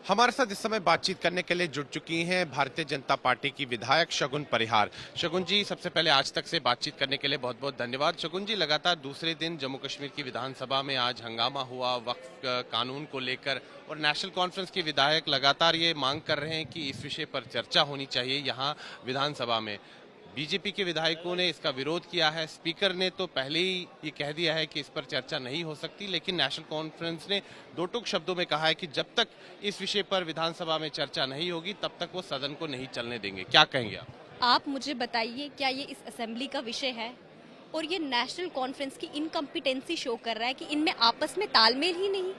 हमारे साथ इस समय बातचीत करने के लिए जुड़ चुकी हैं भारतीय जनता पार्टी की विधायक शगुन परिहार। शगुन जी, सबसे पहले आज तक से बातचीत करने के लिए बहुत बहुत धन्यवाद। शगुन जी, लगातार दूसरे दिन जम्मू कश्मीर की विधानसभा में आज हंगामा हुआ वक्फ कानून को लेकर, और नेशनल कॉन्फ्रेंस के विधायक लगातार ये मांग कर रहे हैं कि इस विषय पर चर्चा होनी चाहिए यहाँ विधानसभा में। बीजेपी के विधायकों ने इसका विरोध किया है। स्पीकर ने तो पहले ही ये कह दिया है कि इस पर चर्चा नहीं हो सकती, लेकिन नेशनल कॉन्फ्रेंस ने दो टूक शब्दों में कहा है कि जब तक इस विषय पर विधानसभा में चर्चा नहीं होगी तब तक वो सदन को नहीं चलने देंगे। क्या कहेंगे आप? आप मुझे बताइए, क्या ये इस असेंबली का विषय है? और ये नेशनल कॉन्फ्रेंस की इनकम्पिटेंसी शो कर रहा है कि इनमें आपस में तालमेल ही नहीं।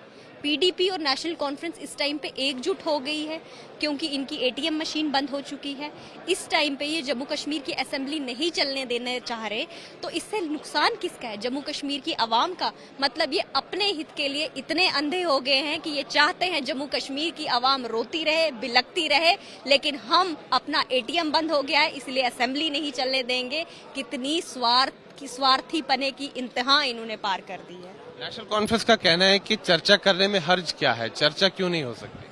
पीडीपी और नेशनल कॉन्फ्रेंस इस टाइम पे एकजुट हो गई है क्योंकि इनकी एटीएम मशीन बंद हो चुकी है। इस टाइम पे ये जम्मू कश्मीर की असेंबली नहीं चलने देने चाह रहे, तो इससे नुकसान किसका है? जम्मू कश्मीर की आवाम का। मतलब ये अपने हित के लिए इतने अंधे हो गए हैं कि ये चाहते हैं जम्मू कश्मीर की आवाम रोती रहे, बिलखती रहे, लेकिन हम अपना एटीएम बंद हो गया है इसलिए असेंबली नहीं चलने देंगे। कितनी स्वार्थी पने की इंतहा इन्होंने पार कर दी है। नेशनल कॉन्फ्रेंस का कहना है कि चर्चा करने में हर्ज क्या है, चर्चा क्यों नहीं हो सकती?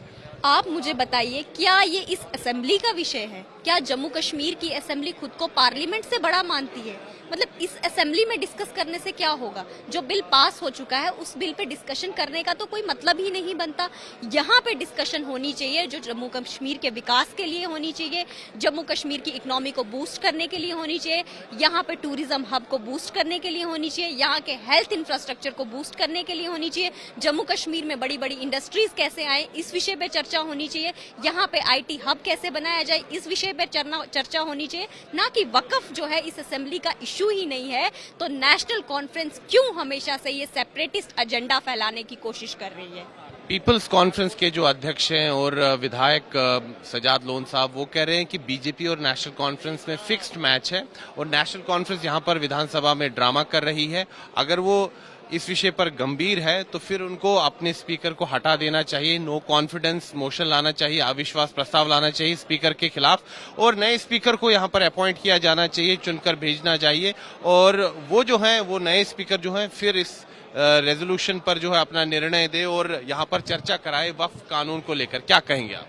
आप मुझे बताइए, क्या ये इस असेंबली का विषय है? क्या जम्मू कश्मीर की असेंबली खुद को पार्लियामेंट से बड़ा मानती है? मतलब इस असेंबली में डिस्कस करने से क्या होगा? जो बिल पास हो चुका है उस बिल पे डिस्कशन करने का तो कोई मतलब ही नहीं बनता। यहाँ पे डिस्कशन होनी चाहिए जो जम्मू कश्मीर के विकास के लिए होनी चाहिए, जम्मू कश्मीर की इकोनॉमी को बूस्ट करने के लिए होनी चाहिए, यहाँ पे टूरिज्म हब को बूस्ट करने के लिए होनी चाहिए, यहाँ के हेल्थ इंफ्रास्ट्रक्चर को बूस्ट करने के लिए होनी चाहिए, जम्मू कश्मीर में बड़ी बड़ी इंडस्ट्रीज कैसे आए इस विषय पे चर्चा होनी चाहिए, यहाँ पे IT हब कैसे बनाया जाए इस विषय पे चर्चा होनी चाहिए, ना कि वक्फ जो है इस असेंबली का इश्यू ही नहीं है। तो नेशनल कॉन्फ्रेंस क्यों हमेशा से ये सेपरेटिस्ट एजेंडा फैलाने की कोशिश कर रही है? पीपल्स कॉन्फ्रेंस के जो अध्यक्ष हैं और विधायक सजाद लोन साहब, वो कह रहे हैं कि बीजेपी और नेशनल कॉन्फ्रेंस में फिक्स्ड मैच है और नेशनल कॉन्फ्रेंस यहाँ पर विधानसभा में ड्रामा कर रही है। अगर वो इस विषय पर गंभीर है तो फिर उनको अपने स्पीकर को हटा देना चाहिए, नो कॉन्फिडेंस मोशन लाना चाहिए, अविश्वास प्रस्ताव लाना चाहिए स्पीकर के खिलाफ, और नए स्पीकर को यहाँ पर अपॉइंट किया जाना चाहिए, चुनकर भेजना चाहिए, और वो जो है वो नए स्पीकर जो है फिर इस रेजोल्यूशन पर जो है अपना निर्णय दे और यहाँ पर चर्चा कराए वक्फ कानून को लेकर। क्या कहेंगे आप?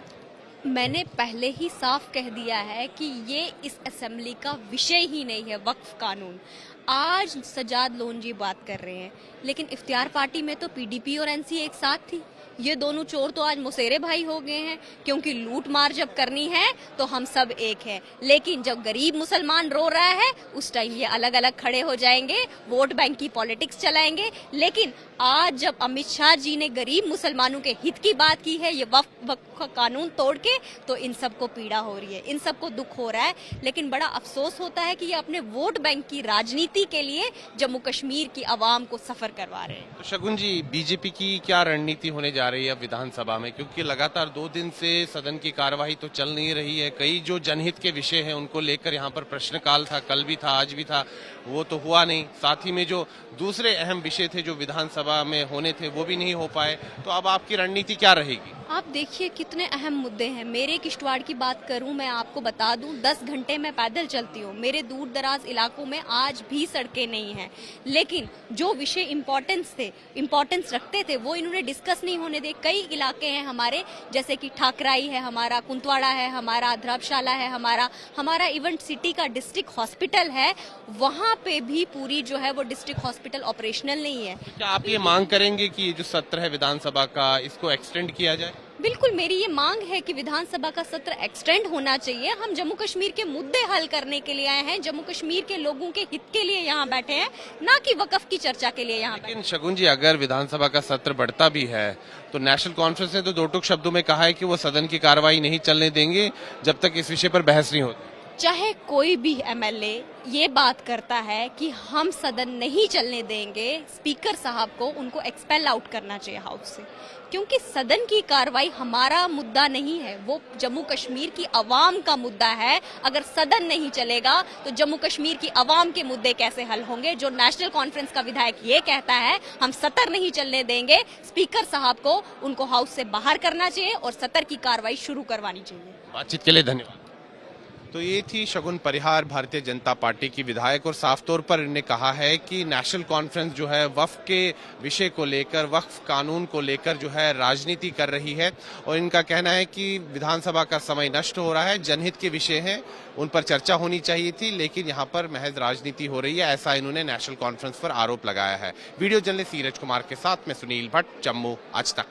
मैंने पहले ही साफ कह दिया है कि ये इस असेंबली का विषय ही नहीं है वक्फ कानून। आज सजाद लोन जी बात कर रहे हैं, लेकिन इफ्तियार पार्टी में तो पीडीपी और एनसी एक साथ थी। ये दोनों चोर तो आज मुसेरे भाई हो गए हैं, क्योंकि लूट मार जब करनी है तो हम सब एक है, लेकिन जब गरीब मुसलमान रो रहा है उस टाइम ये अलग अलग खड़े हो जाएंगे, वोट बैंक की पॉलिटिक्स चलाएंगे। लेकिन आज जब अमित शाह जी ने गरीब मुसलमानों के हित की बात की है ये वक्फ कानून तोड़ के, तो इन सबको पीड़ा हो रही है, इन सबको दुख हो रहा है। लेकिन बड़ा अफसोस होता है कि ये अपने वोट बैंक की राजनीति के लिए जम्मू कश्मीर की आवाम को सफर करवा रहे हैं। तो शगुन जी, बीजेपी की क्या रणनीति होने जा रही है अब विधानसभा में, क्योंकि लगातार 2 दिन से सदन की कार्यवाही तो चल नहीं रही है, कई जो जनहित के विषय हैं उनको लेकर यहाँ पर प्रश्नकाल था, कल भी था, आज भी था, वो तो हुआ नहीं। साथ ही में जो दूसरे अहम विषय थे जो विधानसभा में होने थे वो भी नहीं हो पाए, तो अब आपकी रणनीति क्या रहेगी? आप देखिए कितने अहम मुद्दे हैं। मेरे किश्तवाड़ की बात करूं, मैं आपको बता दूं, 10 घंटे मैं पैदल चलती हूं। मेरे दूर दराज इलाकों में आज भी सड़कें नहीं हैं, लेकिन जो विषय इम्पोर्टेंस रखते थे वो इन्होंने डिस्कस नहीं होने दे। कई इलाके हैं हमारे, जैसे कि ठाकराई है हमारा, कुंतवाड़ा है हमारा, ध्रबशाला है हमारा इवेंट सिटी का डिस्ट्रिक्ट हॉस्पिटल है, वहां पे भी पूरी जो है वो डिस्ट्रिक्ट हॉस्पिटल ऑपरेशनल नहीं है। क्या आप ये मांग करेंगे कि ये जो सत्र है विधानसभा का इसको एक्सटेंड किया जाए? बिल्कुल, मेरी ये मांग है कि विधानसभा का सत्र एक्सटेंड होना चाहिए। हम जम्मू कश्मीर के मुद्दे हल करने के लिए आए हैं, जम्मू कश्मीर के लोगों के हित के लिए यहाँ बैठे हैं, ना कि वक्फ की चर्चा के लिए यहाँ। लेकिन शगुन जी, अगर विधानसभा का सत्र बढ़ता भी है तो नेशनल कॉन्फ्रेंस ने तो दो टूक शब्दों में कहा है कि वो सदन की कार्रवाई नहीं चलने देंगे जब तक इस विषय पर बहस नहीं होती। चाहे कोई भी एमएलए ये बात करता है कि हम सदन नहीं चलने देंगे, स्पीकर साहब को उनको एक्सपेल आउट करना चाहिए हाउस से, क्योंकि सदन की कार्रवाई हमारा मुद्दा नहीं है, वो जम्मू कश्मीर की आवाम का मुद्दा है। अगर सदन नहीं चलेगा तो जम्मू कश्मीर की आवाम के मुद्दे कैसे हल होंगे? जो नेशनल कॉन्फ्रेंस का विधायक ये कहता है हम सत्र नहीं चलने देंगे, स्पीकर साहब को उनको हाउस से बाहर करना चाहिए और सत्र की कार्रवाई शुरू करवानी चाहिए। बातचीत के लिए धन्यवाद। तो ये थी शगुन परिहार, भारतीय जनता पार्टी की विधायक, और साफ तौर पर इन्होंने कहा है कि नेशनल कॉन्फ्रेंस जो है वक्फ के विषय को लेकर, वक्फ कानून को लेकर जो है राजनीति कर रही है, और इनका कहना है कि विधानसभा का समय नष्ट हो रहा है, जनहित के विषय हैं, उन पर चर्चा होनी चाहिए थी, लेकिन यहाँ पर महज राजनीति हो रही है, ऐसा इन्होंने नेशनल कॉन्फ्रेंस पर आरोप लगाया है। वीडियो जर्नलिस्ट नीरज कुमार के साथ में सुनील भट्ट, जम्मू, आज तक।